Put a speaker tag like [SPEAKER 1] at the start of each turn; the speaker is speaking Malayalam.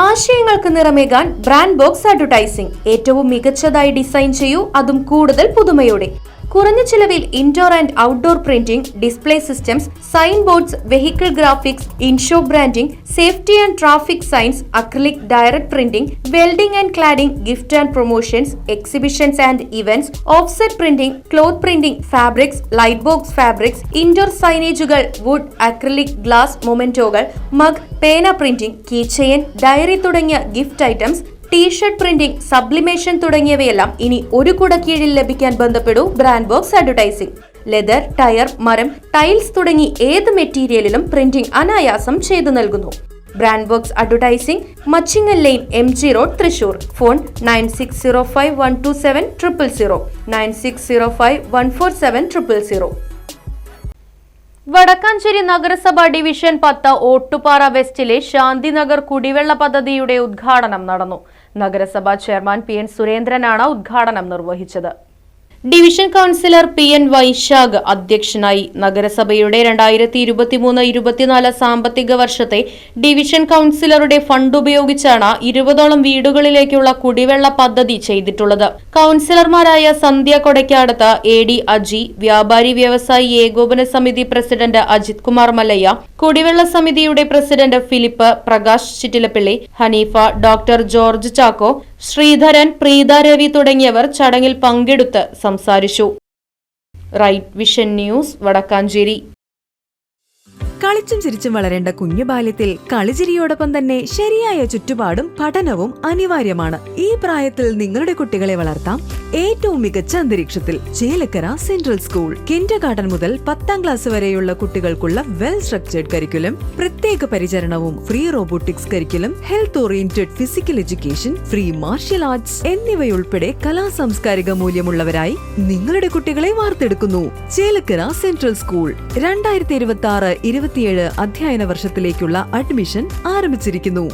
[SPEAKER 1] ആശയങ്ങൾക്ക് നിറമേകാൻ ബ്രാൻഡ് ബോക്സ് അഡ്വർടൈസിംഗ്. ഏറ്റവും മികച്ചതായി ഡിസൈൻ ചെയ്യൂ, അതും കൂടുതൽ പുതുമയോടെ. കുറഞ്ഞ ചിലവിൽ indoor and outdoor printing, display systems, sign boards, vehicle graphics, ഇൻഷോ branding, safety and traffic signs, acrylic direct printing, welding and cladding, gift and promotions, exhibitions and events, offset printing, cloth printing, fabrics, light box fabrics, indoor സൈനേജുകൾ, വുഡ്, അക്രിലിക് ഗ്ലാസ് മൊമെന്റോകൾ, മഗ്, പേന പ്രിന്റിംഗ്, കീ ചെയിൻ, ഡയറി തുടങ്ങിയ gift items, T-shirt printing, sublimation തുടങ്ങിയവയെല്ലാം ഇനി ഒരു കുട കീഴിൽ ലഭിക്കാൻ ബന്ധപ്പെടൂ brand box advertising. Leather, tyre, മരം, ടൈൽസ് തുടങ്ങി ഏത് മെറ്റീരിയലിലും പ്രിന്റിംഗ് അനായാസം ചെയ്തു നൽകുന്നു. Brand box advertising, Machingal line, MG road, Thrissur. Phone 9605127000, 9605147000. Vadakkanchery നഗരസഭ ഡിവിഷൻ 10 ഓട്ടുപാറ വെസ്റ്റിലെ ശാന്തിനഗർ കുടിവെള്ള പദ്ധതിയുടെ ഉദ്ഘാടനം നടന്നു. നഗരസഭാ ചെയർമാൻ PN സുരേന്ദ്രനാണ് ഉദ്ഘാടനം നിർവഹിച്ചത്. ഡിവിഷൻ കൗൺസിലർ PN വൈശാഖ് അധ്യക്ഷനായി. നഗരസഭയുടെ 2023-24 സാമ്പത്തിക വർഷത്തെ ഡിവിഷൻ കൗൺസിലറുടെ ഫണ്ട് ഉപയോഗിച്ചാണ് 20ഓളം വീടുകളിലേക്കുള്ള കുടിവെള്ള പദ്ധതി ചെയ്തിട്ടുള്ളത്. കൗൺസിലർമാരായ സന്ധ്യ കൊടക്കാടത്ത്, AD അജി, വ്യാപാരി വ്യവസായി ഏകോപന സമിതി പ്രസിഡന്റ് അജിത് കുമാർ മല്ലയ്യ, കുടിവെള്ള സമിതിയുടെ president Philip, Prakash Chittilappilly, Haneefa, doctor George Chacko, Sreedharan, Preetha Ravi തുടങ്ങിയവർ ചടങ്ങിൽ പങ്കെടുത്ത് സംസാരിച്ചു. Right Vision News, Vadakkanchery.
[SPEAKER 2] കളിച്ചും ചിരിച്ചും വളരേണ്ട കുഞ്ഞു ബാല്യത്തിൽ കളിചിരിയോടൊപ്പം തന്നെ ശരിയായ ചുറ്റുപാടും പഠനവും അനിവാര്യമാണ്. ഈ പ്രായത്തിൽ നിങ്ങളുടെ കുട്ടികളെ വളർത്താം ഏറ്റവും മികച്ച അന്തരീക്ഷത്തിൽ. Chelakkara central school. കിൻഡർഗാർട്ടൻ മുതൽ 10ാം ക്ലാസ് വരെയുള്ള കുട്ടികൾക്കുള്ള വെൽ സ്ട്രക്ചേർഡ് കരിക്കുലം, പ്രത്യേക പരിചരണവും, free robotics curriculum, health oriented physical education, free martial arts എന്നിവയുൾപ്പെടെ കലാസാംസ്കാരിക മൂല്യമുള്ളവരായി നിങ്ങളുടെ കുട്ടികളെ വാർത്തെടുക്കുന്നു. ചേലക്കര സെൻട്രൽ സ്കൂൾ 2026-27 അധ്യയന വർഷത്തിലേക്കുള്ള അഡ്മിഷൻ ആരംഭിച്ചിരിക്കുന്നു.